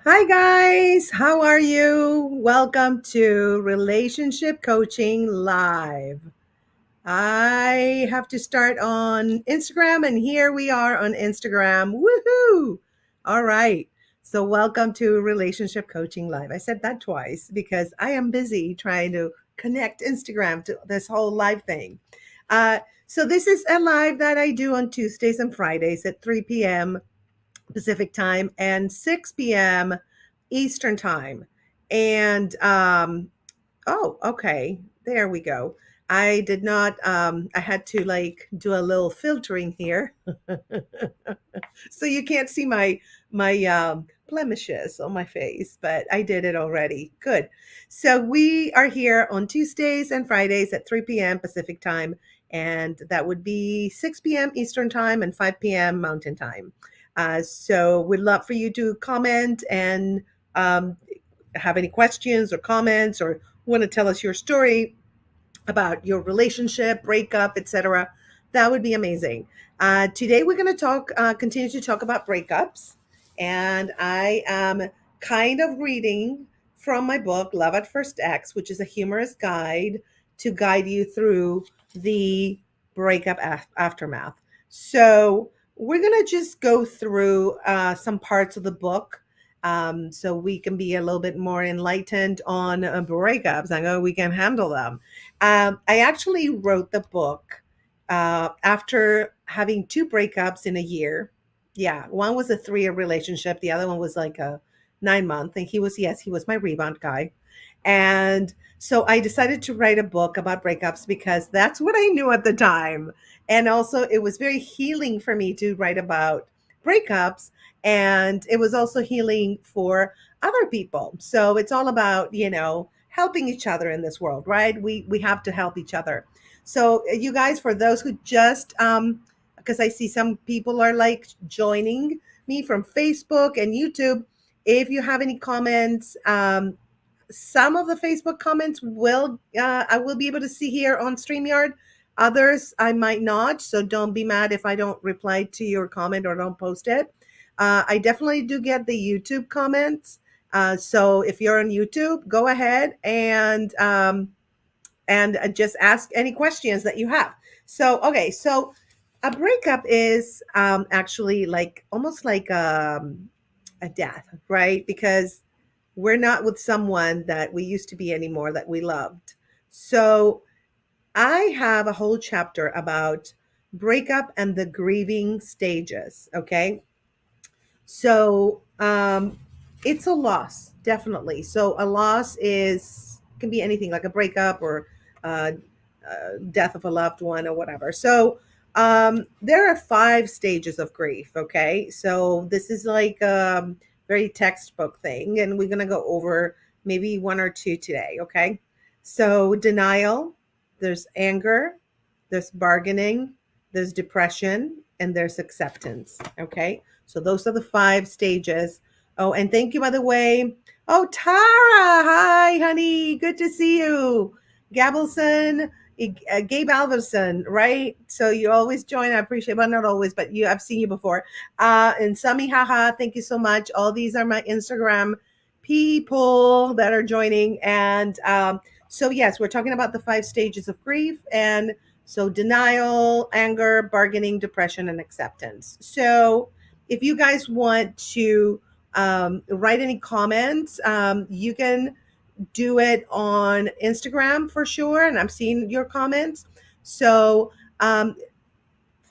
Hi, guys. How are you? Welcome to Relationship Coaching Live. I have to start on Instagram, and here we are on Instagram. Woohoo! All right. So, welcome to Relationship Coaching Live. I said that twice because I am busy trying to connect Instagram to this whole live thing. So, this is a live that I do on Tuesdays and Fridays at 3 p.m. Pacific time and 6 p.m. Eastern time. And oh, okay, there we go. I did not. I had to like do a little filtering here, so you can't see my blemishes on my face, but I did it already. Good. So we are here on Tuesdays and Fridays at 3 p.m. Pacific time, and that would be 6 p.m. Eastern time and 5 p.m. Mountain time. So we'd love for you to comment and um, have any questions or comments or want to tell us your story about your relationship, breakup, etc. That would be amazing. Today we're going to continue to talk about breakups, and I am kind of reading from my book Love at First X, which is a humorous guide to guide you through the aftermath. So we're going to just go through some parts of the book so we can be a little bit more enlightened on breakups and how we can handle them. I actually wrote the book after having two breakups in a year. Yeah, one was a 3 year relationship, the other one was like a 9 month. And he was my rebound guy. And so I decided to write a book about breakups because that's what I knew at the time. And also, it was very healing for me to write about breakups. And it was also healing for other people. So it's all about, helping each other in this world, right? We have to help each other. So you guys, for those who just because I see some people are like joining me from Facebook and YouTube, if you have any comments, some of the Facebook comments will I will be able to see here on StreamYard. Others I might not, so don't be mad if I don't reply to your comment or don't post it. I definitely do get the YouTube comments. So if you're on YouTube, go ahead and just ask any questions that you have. So okay, so a breakup is actually like almost like a death, right? Because we're not with someone that we used to be anymore that we loved. So I have a whole chapter about breakup and the grieving stages. Okay. So it's a loss, definitely. So a loss is can be anything like a breakup or uh, death of a loved one or whatever. So there are 5 stages of grief. Okay, so this is like a very textbook thing, and we're gonna go over maybe one or two today. Okay, so denial, there's anger, there's bargaining, there's depression, and there's acceptance. Okay, so those are the 5 stages. Oh, and thank you, by the way. Oh, Tara, hi, honey, good to see you. Gabelson, Gabe Alverson, right? So you always join. I appreciate, well, not always, but I've seen you before. And Sami, haha, thank you so much. All these are my Instagram people that are joining. And so, yes, we're talking about the 5 stages of grief. And so denial, anger, bargaining, depression, and acceptance. So if you guys want to write any comments, you can do it on Instagram for sure. And I'm seeing your comments. So um,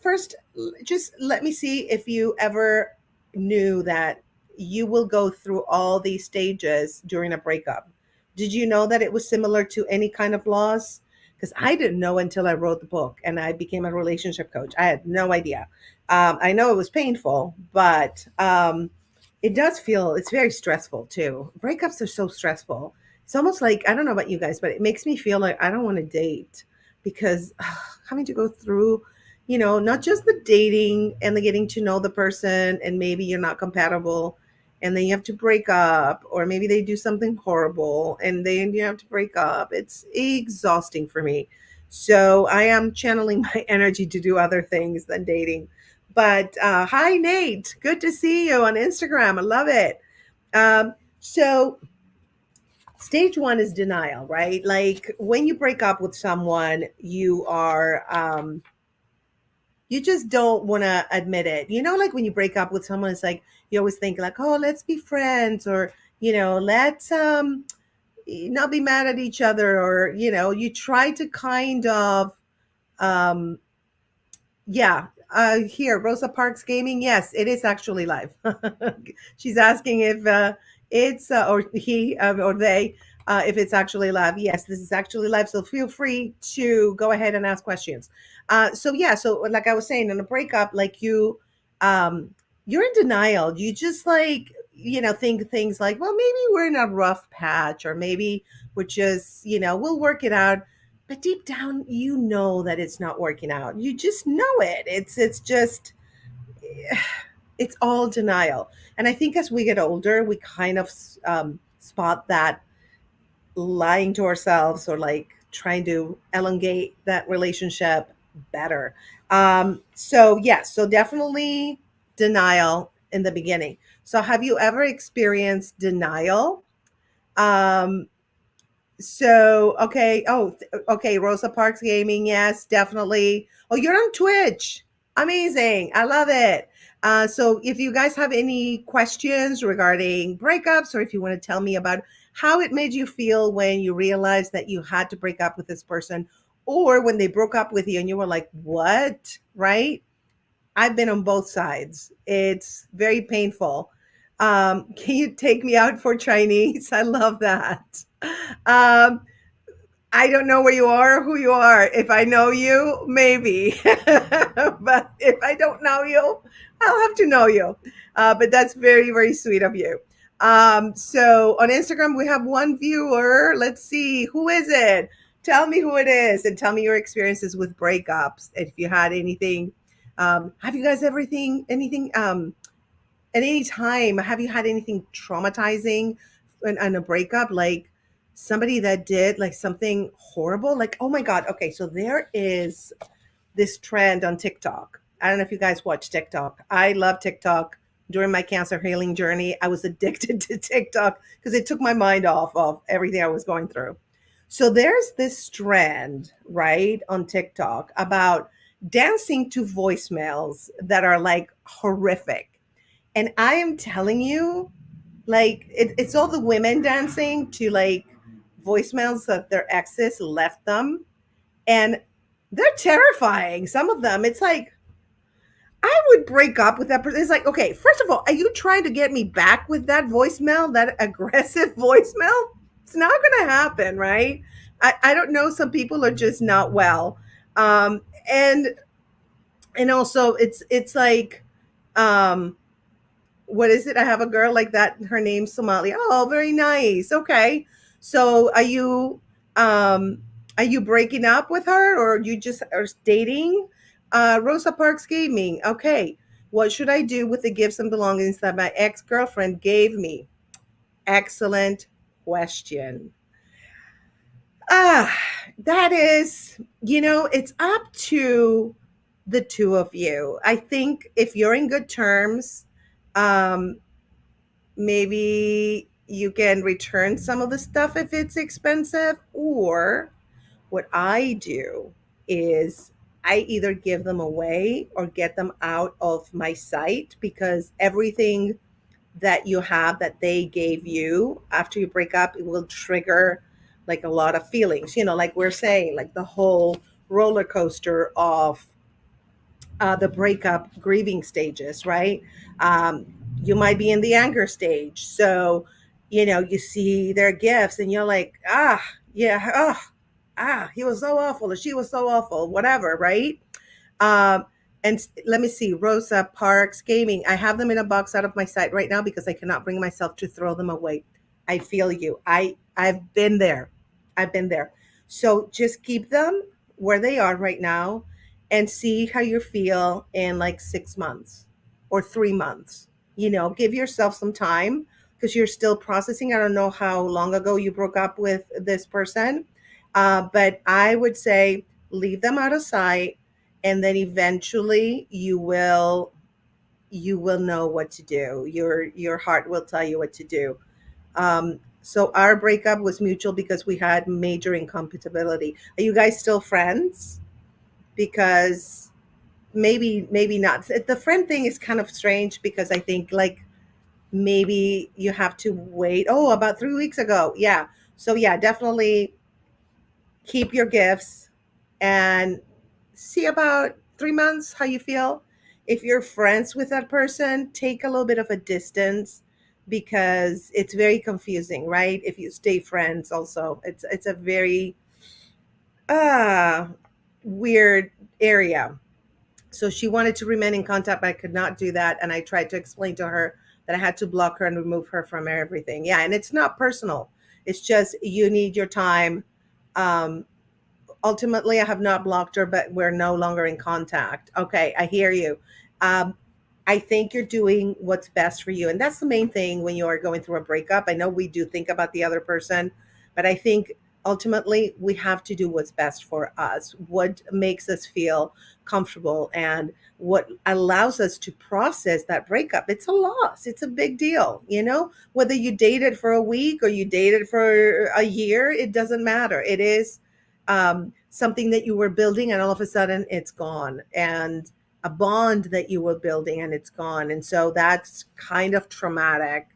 first, just let me see if you ever knew that you will go through all these stages during a breakup. Did you know that it was similar to any kind of loss? Because I didn't know until I wrote the book and I became a relationship coach. I had no idea. I know it was painful, but it does feel it's very stressful too. Breakups are so stressful. It's almost like I don't know about you guys, but it makes me feel like I don't want to date because having to go through not just the dating and the getting to know the person, and maybe you're not compatible, and then you have to break up, or maybe they do something horrible and then you have to break up. It's exhausting for me. So I am channeling my energy to do other things than dating. But hi, Nate. Good to see you on Instagram. I love it. So stage one is denial, right? Like when you break up with someone, you just don't want to admit it. Like when you break up with someone, it's like you always think like, oh, let's be friends, or let's not be mad at each other, or you try to kind of um yeah. Here, Rosa Parks Gaming. Yes, it is actually live. She's asking if it's or he or they, if it's actually live. Yes, this is actually live. So feel free to go ahead and ask questions. So yeah, so like I was saying, in a breakup, like you're in denial. You just like think things like, well, maybe we're in a rough patch, or maybe we're just we'll work it out, but deep down you know that it's not working out. You just know it. It's just it's all denial. And I think as we get older, we kind of spot that lying to ourselves, or like trying to elongate that relationship better. So yes, so definitely denial in the beginning. So have you ever experienced denial? um So, okay. Oh, okay. Rosa Parks Gaming. Yes, definitely. Oh, you're on Twitch. Amazing. I love it. So, if you guys have any questions regarding breakups, or if you want to tell me about how it made you feel when you realized that you had to break up with this person, or when they broke up with you and you were like, what? Right? I've been on both sides. It's very painful. Can you take me out for Chinese? I love that. Um, I don't know where you are or who you are. If I know you, maybe. But if I don't know you, I'll have to know you. But that's very, very sweet of you. So on Instagram, we have one viewer. Let's see. Who is it? Tell me who it is, and tell me your experiences with breakups. If you had anything, have you guys anything at any time, have you had anything traumatizing in a breakup? Like somebody that did like something horrible? Like, oh my God. Okay. So there is this trend on TikTok. I don't know if you guys watch TikTok. I love TikTok. During my cancer healing journey, I was addicted to TikTok because it took my mind off of everything I was going through. So there's this trend, right, on TikTok about dancing to voicemails that are like horrific. And I am telling you, like, it's all the women dancing to like voicemails that their exes left them. And they're terrifying. Some of them, it's like, I would break up with that person. It's like, okay, first of all, are you trying to get me back with that voicemail, that aggressive voicemail? It's not going to happen, right? I don't know. Some people are just not well. Um, and, and also it's like, um, what is it? I have a girl like that. Her name's Somalia. Oh, very nice. Okay. So um are you breaking up with her, or you just are dating? Rosa Parks Gaming. Okay. What should I do with the gifts and belongings that my ex-girlfriend gave me? Excellent question. Ah, that is, it's up to the two of you. I think if you're in good terms, um, maybe you can return some of the stuff if it's expensive. Or what I do is I either give them away or get them out of my sight, because everything that you have that they gave you after you break up, it will trigger like a lot of feelings, like we're saying, like the whole roller coaster of the breakup grieving stages, right? Um, you might be in the anger stage. So, you see their gifts and you're like, yeah, he was so awful, or she was so awful, whatever, right? Um, and let me see, Rosa Parks Gaming. I have them in a box out of my sight right now because I cannot bring myself to throw them away. I feel you. I've been there. I've been there. So just keep them where they are right now, and see how you feel in like 6 months or 3 months. Give yourself some time because you're still processing. I don't know how long ago you broke up with this person, but I would say leave them out of sight, and then eventually you will you will know what to do. Your heart will tell you what to do. So our breakup was mutual because we had major incompatibility. Are you guys still friends? Because maybe not. The friend thing is kind of strange because I think like maybe you have to wait. Oh, about 3 weeks ago. Yeah. So yeah, definitely keep your gifts and see about 3 months how you feel. If you're friends with that person, take a little bit of a distance because it's very confusing, right? If you stay friends, also, it's a very uh weird area. So she wanted to remain in contact, but I could not do that. And I tried to explain to her that I had to block her and remove her from everything. Yeah, and it's not personal. It's just you need your time. Um, Ultimately, I have not blocked her, but we're no longer in contact. Okay, I hear you. Um, I think you're doing what's best for you. And that's the main thing when you are going through a breakup. I know we do think about the other person, but I think ultimately we have to do what's best for us, what makes us feel comfortable, and what allows us to process that breakup. It's a loss, it's a big deal, whether you dated for a week or you dated for a year, it doesn't matter. It is something that you were building and all of a sudden it's gone. And a bond that you were building and it's gone. And so that's kind of traumatic.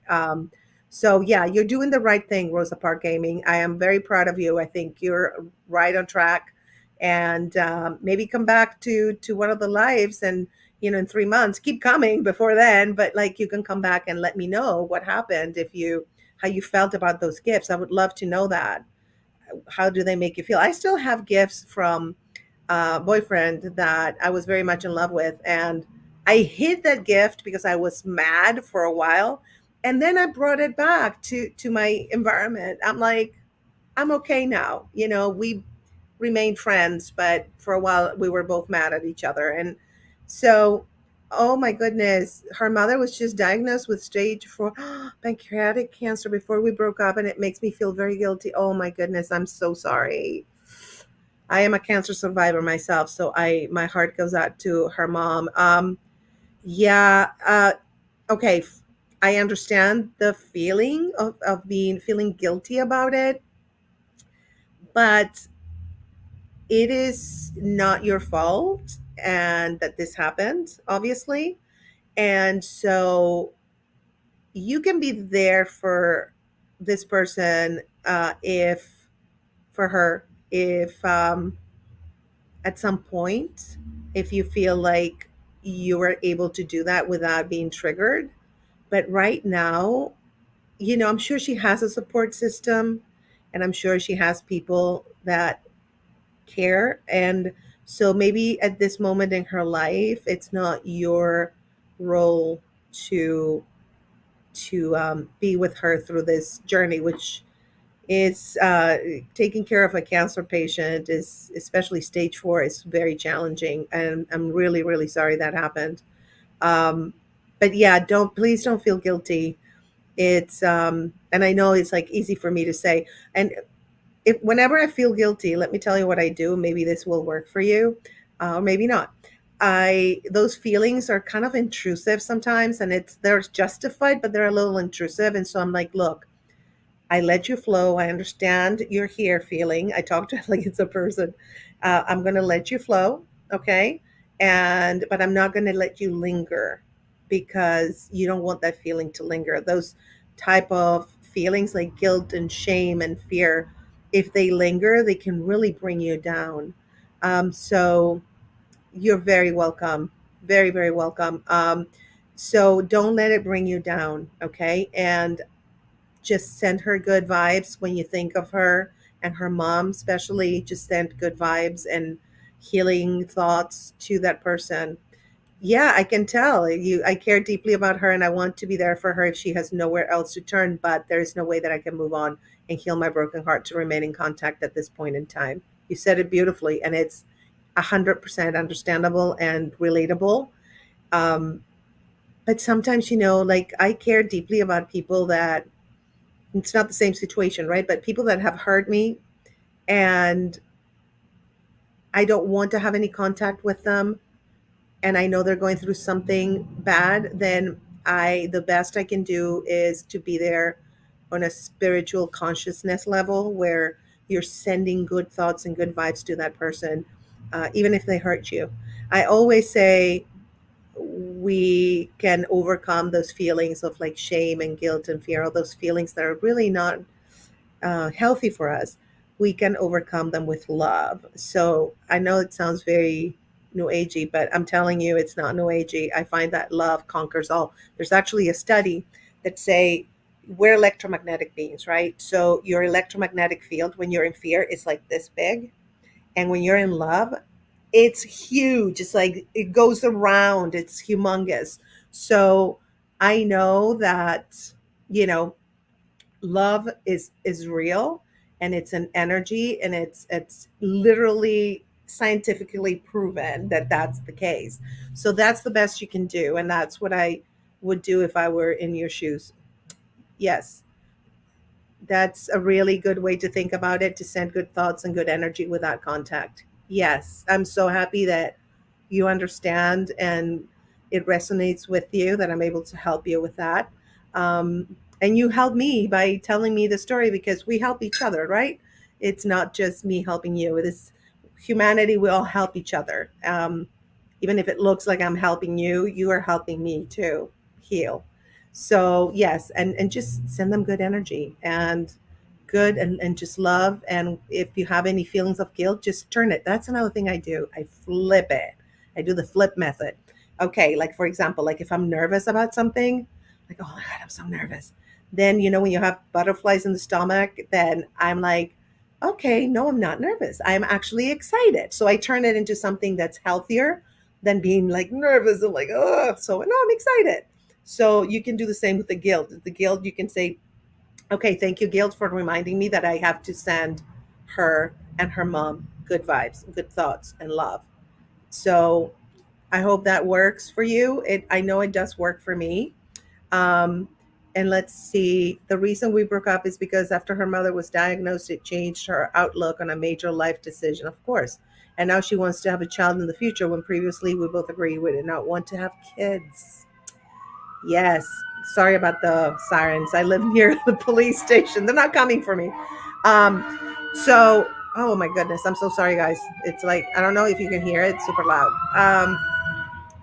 So yeah, you're doing the right thing, Rosa Park Gaming. I am very proud of you. I think you're right on track. And maybe come back to one of the lives, and in 3 months, keep coming before then. But like you can come back and let me know what happened, if you how you felt about those gifts. I would love to know that. How do they make you feel? I still have gifts from boyfriend that I was very much in love with. And I hid that gift because I was mad for a while. And then I brought it back to my environment. I'm like, I'm okay now. We remained friends, but for a while we were both mad at each other. And so, oh my goodness, her mother was just diagnosed with stage 4 pancreatic cancer before we broke up. And it makes me feel very guilty. Oh my goodness, I'm so sorry. I am a cancer survivor myself, so my heart goes out to her mom. Yeah, okay. I understand the feeling of being feeling guilty about it, but it is not your fault and that this happened, obviously. And so you can be there for this person, if for her, if at some point, if you feel like you were able to do that without being triggered. But right now, I'm sure she has a support system, and I'm sure she has people that care. And so maybe at this moment in her life, it's not your role to be with her through this journey, which is taking care of a cancer patient, is especially stage 4, is very challenging. And I'm really, really sorry that happened. Um, but yeah, please don't feel guilty. It's and I know it's like easy for me to say. And if whenever I feel guilty, let me tell you what I do. Maybe this will work for you, or maybe not. Those feelings are kind of intrusive sometimes, and they're justified, but they're a little intrusive. And so I'm like, look, I let you flow. I understand you're here feeling. I talk to it like it's a person. I'm going to let you flow, okay? But I'm not going to let you linger, because you don't want that feeling to linger. Those type of feelings like guilt and shame and fear, if they linger, they can really bring you down. So you're very welcome, very, very welcome. So don't let it bring you down, okay? And just send her good vibes when you think of her, and her mom especially. Just send good vibes and healing thoughts to that person. Yeah, I can tell you, I care deeply about her and I want to be there for her if she has nowhere else to turn, but there is no way that I can move on and heal my broken heart to remain in contact at this point in time. You said it beautifully, and it's 100% understandable and relatable. um, but sometimes, like, I care deeply about people that it's not the same situation, right? But people that have hurt me, and I don't want to have any contact with them. and I know they're going through something bad, then the best I can do is to be there on a spiritual consciousness level where you're sending good thoughts and good vibes to that person, even if they hurt you. I always say we can overcome those feelings of like shame and guilt and fear, all those feelings that are really not healthy for us. We can overcome them with love. So I know it sounds very new agey, but I'm telling you, it's not new agey. I find that love conquers all. There's actually a study that say we're electromagnetic beings, right? So your electromagnetic field when you're in fear is like this big, and when you're in love, it's huge. It's like it goes around. It's humongous. So I know that, you know, love is real, and it's an energy, and it's literally scientifically proven that that's the case. So that's the best you can do, and that's what I would do if I were in your shoes. Yes, that's a really good way to think about it, to send good thoughts and good energy without contact. Yes, I'm so happy that you understand and it resonates with you, that I'm able to help you with that. And you help me by telling me the story, because we help each other, right? It's not just me helping you. It is humanity. We all help each other. Even if it looks like I'm helping you, you are helping me to heal. So yes, and just send them good energy and good, and just love. And if you have any feelings of guilt, just turn it. That's another thing I do. I flip it. I do the flip method. Okay, like for example, like if I'm nervous about something, like, oh my God, I'm so nervous. Then, you know, when you have butterflies in the stomach, then I'm like, okay, no, I'm not nervous. I'm actually excited. So I turn it into something that's healthier than being like nervous and like, oh, so no, I'm excited. So you can do the same with the guilt. The guilt, you can say, okay, thank you, guilt, for reminding me that I have to send her and her mom good vibes, good thoughts, and love. So I hope that works for you. I know it does work for me. Um, and let's see, the reason we broke up is because after her mother was diagnosed, it changed her outlook on a major life decision, of course. And now she wants to have a child in the future when previously we both agreed we did not want to have kids. Yes. Sorry about the sirens. I live near the police station. They're not coming for me. Um, so, oh my goodness. I'm so sorry, guys. It's like, I don't know if you can hear it. It's super loud.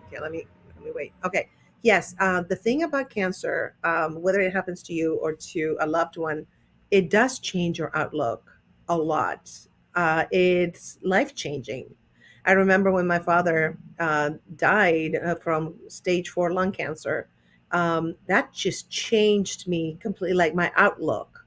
Okay, let me wait. Okay. Yes, the thing about cancer, whether it happens to you or to a loved one, it does change your outlook a lot. It's life changing. I remember when my father died from stage 4 lung cancer. That just changed me completely, like my outlook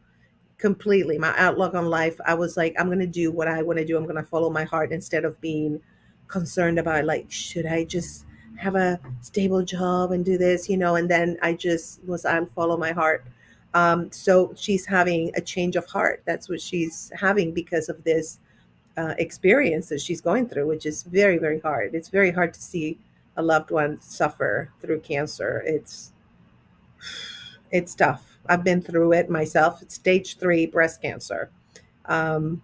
completely, my outlook on life. I was like, I'm going to do what I want to do. I'm going to follow my heart instead of being concerned about like, should I just have a stable job and do this, you know? And then I just was, I'll follow my heart. So she's having a change of heart. That's what she's having because of this experience that she's going through, which is very, very hard. It's very hard to see a loved one suffer through cancer. It's tough. I've been through it myself. It's stage 3 breast cancer. Um,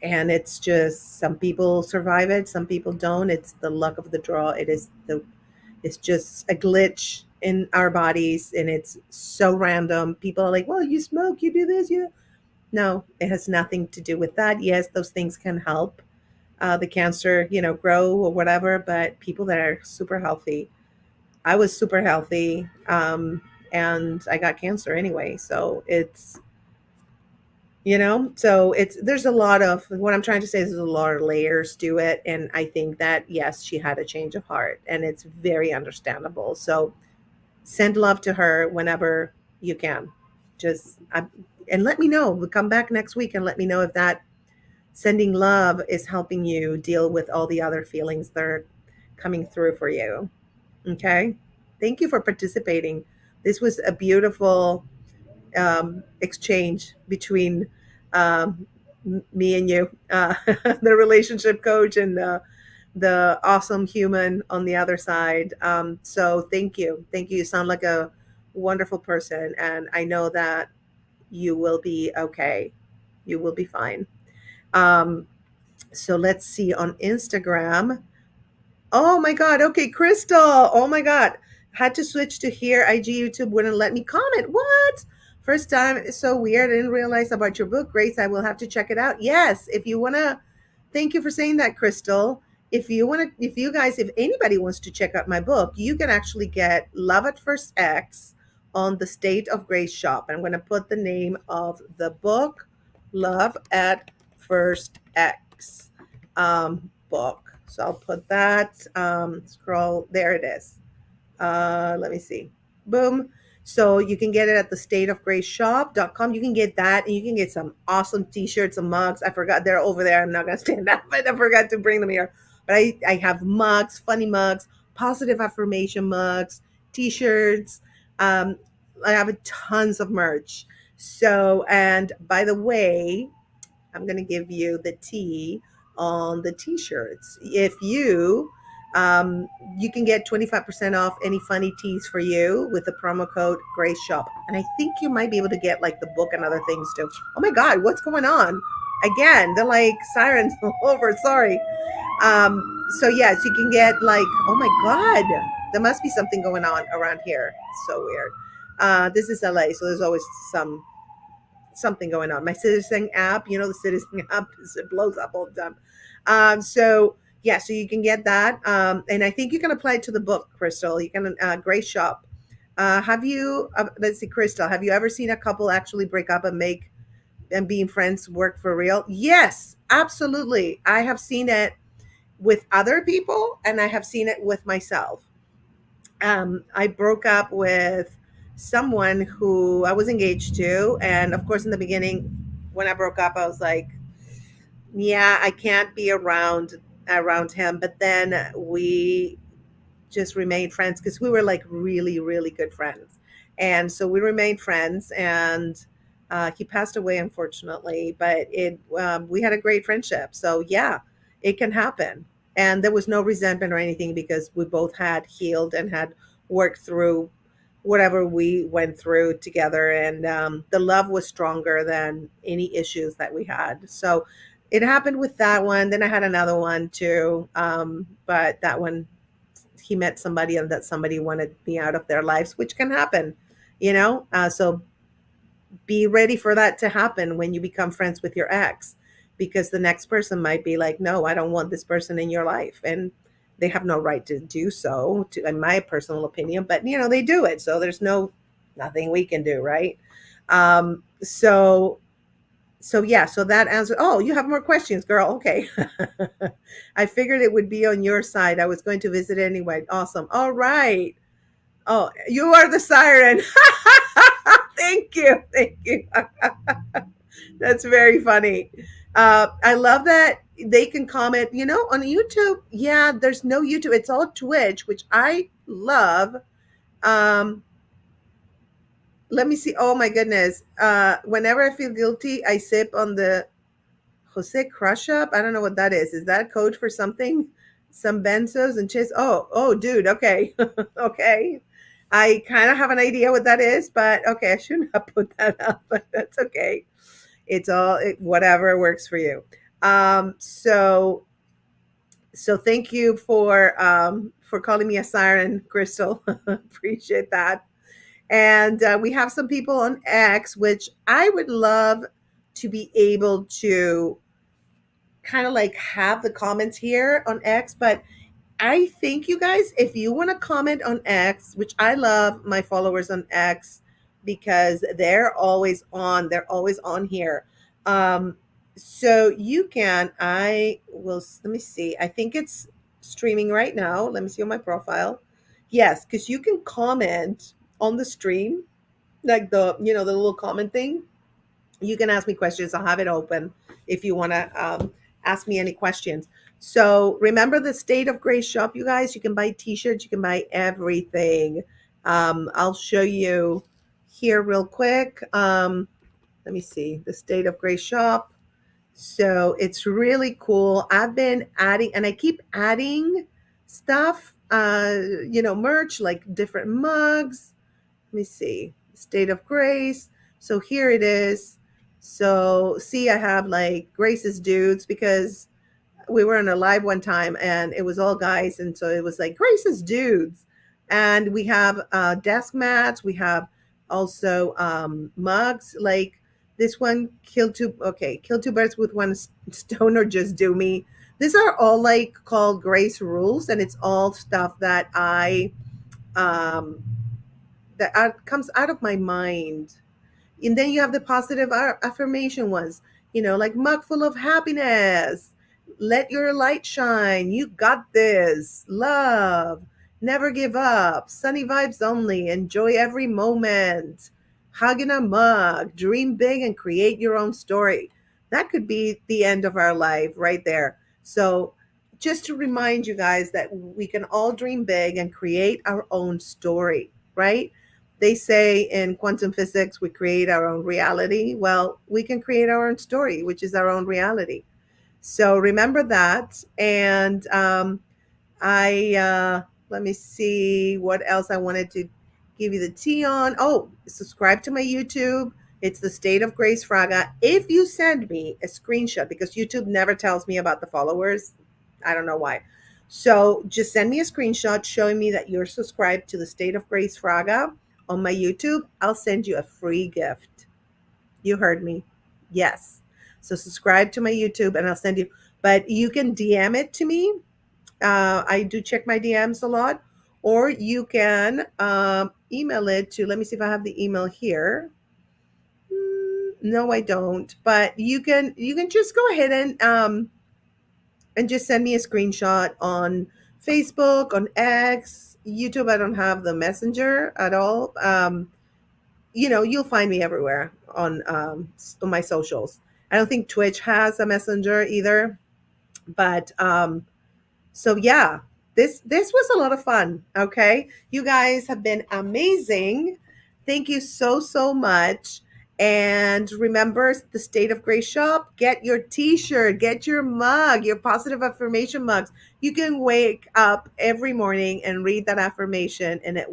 and it's just some people survive it, some people don't. It's the luck of the draw. It's just a glitch in our bodies, and it's so random. People are like, well, you smoke, you do this, you no, it has nothing to do with that. Yes, those things can help the cancer, you know, grow or whatever, but people that are super healthy, I was super healthy, and I got cancer anyway. So it's, you know, so it's, there's a lot of, what I'm trying to say is there's a lot of layers to it. And I think that, yes, she had a change of heart, and it's very understandable. So send love to her whenever you can. Just, and let me know. Come back next week and let me know if that sending love is helping you deal with all the other feelings that are coming through for you. Okay. Thank you for participating. This was a beautiful exchange between me and you, the relationship coach and the awesome human on the other side. So thank you. Thank you. You sound like a wonderful person. And I know that you will be okay. You will be fine. Um, so let's see on Instagram. Oh my God. Okay, Crystal. Oh my God. Had to switch to here. IG YouTube wouldn't let me comment. What? First time. It's so weird. I didn't realize about your book, Grace. I will have to check it out. Yes, if you wanna. Thank you for saying that, Crystal. If you wanna, if you guys, if anybody wants to check out my book, you can actually get Love at First X on the State of Grace shop. I'm gonna put the name of the book, Love at First X. Book. So I'll put that, scroll, there it is. Let me see. Boom. So you can get it at the stateofgraceshop.com. You can get that and you can get some awesome t-shirts and mugs. I forgot they're over there. I'm not going to stand up, but I forgot to bring them here. But I have mugs, funny mugs, positive affirmation mugs, t-shirts. Um, I have tons of merch. So, and by the way, I'm going to give you the T on the t-shirts. If you you can get 25% off any funny tees for you with the promo code Grace Shop. And I think you might be able to get like the book and other things too. Oh my God, what's going on? Again, they're like sirens all over. Sorry. So yes, you can get like, oh my God, there must be something going on around here. It's so weird. This is LA, so there's always something going on. My Citizen app, the Citizen app it blows up all the time. So yeah, so you can get that, and I think you can apply it to the book, Crystal. You can Grace Shop. Have you? Let's see, Crystal. Have you ever seen a couple actually break up and make and being friends work for real? Yes, absolutely. I have seen it with other people, and I have seen it with myself. I broke up with someone who I was engaged to. And of course, in the beginning, when I broke up, I was like, yeah, I can't be around him. But then we just remained friends because we were like really, really good friends. And so we remained friends. And he passed away, unfortunately, but it we had a great friendship. So yeah, it can happen. And there was no resentment or anything because we both had healed and had worked through whatever we went through together. And the love was stronger than any issues that we had. So it happened with that one. Then I had another one too. But that one, he met somebody and that somebody wanted me out of their lives, which can happen. So be ready for that to happen when you become friends with your ex, because the next person might be like, no, I don't want this person in your life. And they have no right to do so, in my personal opinion, but they do it. So there's nothing we can do, right? So yeah, so that answer. Oh, you have more questions, girl. Okay. I figured it would be on your side. I was going to visit anyway. Awesome. All right. Oh, you are the siren. Thank you. Thank you. That's very funny. I love that they can comment, on YouTube. Yeah, there's no YouTube. It's all Twitch, which I love. Um, Let me see. Oh my goodness. Whenever I feel guilty, I sip on the Jose Crush Up. I don't know what that is. Is that code for something? Some benzos and chis. Oh, dude. Okay. Okay. I kind of have an idea what that is, but okay, I shouldn't have put that up, but that's okay. Whatever works for you. So thank you for calling me a siren, Crystal. Appreciate that. And we have some people on X, which I would love to be able to kind of like have the comments here on X. But I think you guys, if you want to comment on X, which I love my followers on X because they're always on here. So you can, I will, let me see. I think it's streaming right now. Let me see on my profile. Yes, because you can comment on the stream, like the little comment thing. You can ask me questions. I'll have it open if you want to ask me any questions. So remember the State of Grace shop, you guys. You can buy t-shirts. You can buy everything. I'll show you here real quick. Let me see. The State of Grace shop. So it's really cool. I've been adding, and I keep adding stuff, merch, like different mugs. Let me see. State of Grace. So here it is. So see, I have like Grace's dudes because we were in a live one time and it was all guys, and so it was like Grace's dudes, and we have desk mats, we have also mugs like this one, kill two birds with one stone or just do me. These are all like called Grace rules, and it's all stuff that I um comes out of my mind. And then you have the positive affirmation ones, like mug full of happiness, let your light shine, you got this, love, never give up, sunny vibes only, enjoy every moment, hug in a mug, dream big and create your own story. That could be the end of our life right there. So just to remind you guys that we can all dream big and create our own story, right? They say in quantum physics we create our own reality. Well, we can create our own story, which is our own reality. So remember that. And I let me see what else I wanted to give you the tea on. Oh, subscribe to my YouTube. It's the State of Grace Fraga. If you send me a screenshot, because YouTube never tells me about the followers, I don't know why. So just send me a screenshot showing me that you're subscribed to the State of Grace Fraga on my YouTube. I'll send you a free gift. You heard me. Yes. So subscribe to my YouTube and I'll send you, but you can DM it to me. I do check my DMs a lot, or you can email it to. Let me see if I have the email here. No, I don't. But you can just go ahead and just send me a screenshot on Facebook, on X, YouTube. I don't have the Messenger at all. You'll find me everywhere on my socials. I don't think Twitch has a Messenger either, but so yeah, this was a lot of fun. Okay, you guys have been amazing. Thank you so so much. And remember the State of Grace shop. Get your T-shirt, get your mug, your positive affirmation mugs. You can wake up every morning and read that affirmation, and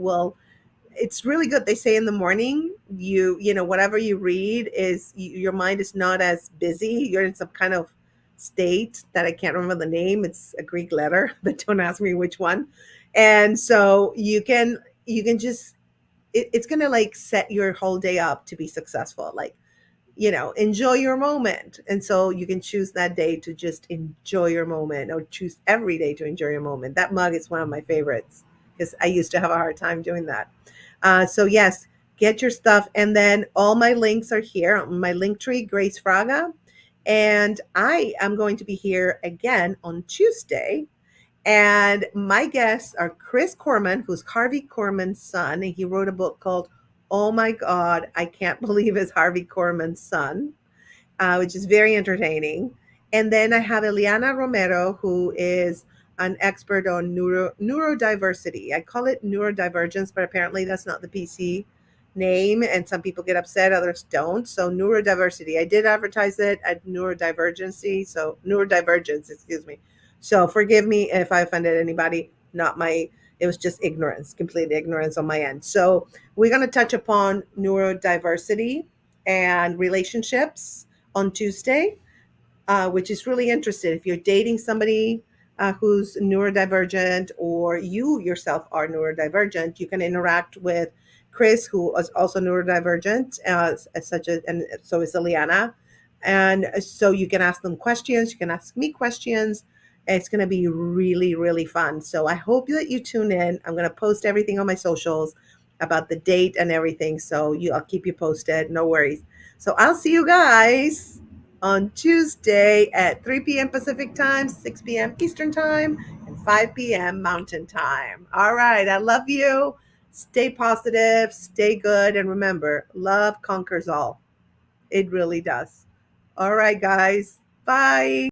it's really good. They say in the morning, whatever you read your mind is not as busy. You're in some kind of state that I can't remember the name. It's a Greek letter, but don't ask me which one. And so you can just it's gonna like set your whole day up to be successful. Like, enjoy your moment. And so you can choose that day to just enjoy your moment, or choose every day to enjoy your moment. That mug is one of my favorites because I used to have a hard time doing that. So yes, get your stuff. And then all my links are here on my link tree, Grace Fraga. And I am going to be here again on Tuesday. And my guests are Chris Corman, who's Harvey Korman's son. And he wrote a book called Oh My God, I Can't Believe It's Harvey Korman's Son, which is very entertaining. And then I have Eliana Romero, who is an expert on neurodiversity. I call it neurodivergence, but apparently that's not the PC name. And some people get upset, others don't. So neurodiversity. I did advertise it at neurodivergency. So neurodivergence, excuse me. So forgive me if I offended anybody. It was just ignorance, complete ignorance on my end. So we're going to touch upon neurodiversity and relationships on Tuesday, which is really interesting. If you're dating somebody who's neurodivergent, or you yourself are neurodivergent, you can interact with Chris, who is also neurodivergent, and so is Eliana. And so you can ask them questions, you can ask me questions. It's going to be really, really fun. So I hope that you tune in. I'm going to post everything on my socials about the date and everything. So I'll keep you posted. No worries. So I'll see you guys on Tuesday at 3 p.m. Pacific time, 6 p.m. Eastern time, and 5 p.m. Mountain time. All right. I love you. Stay positive, stay good, and remember, love conquers all. It really does. All right, guys. Bye.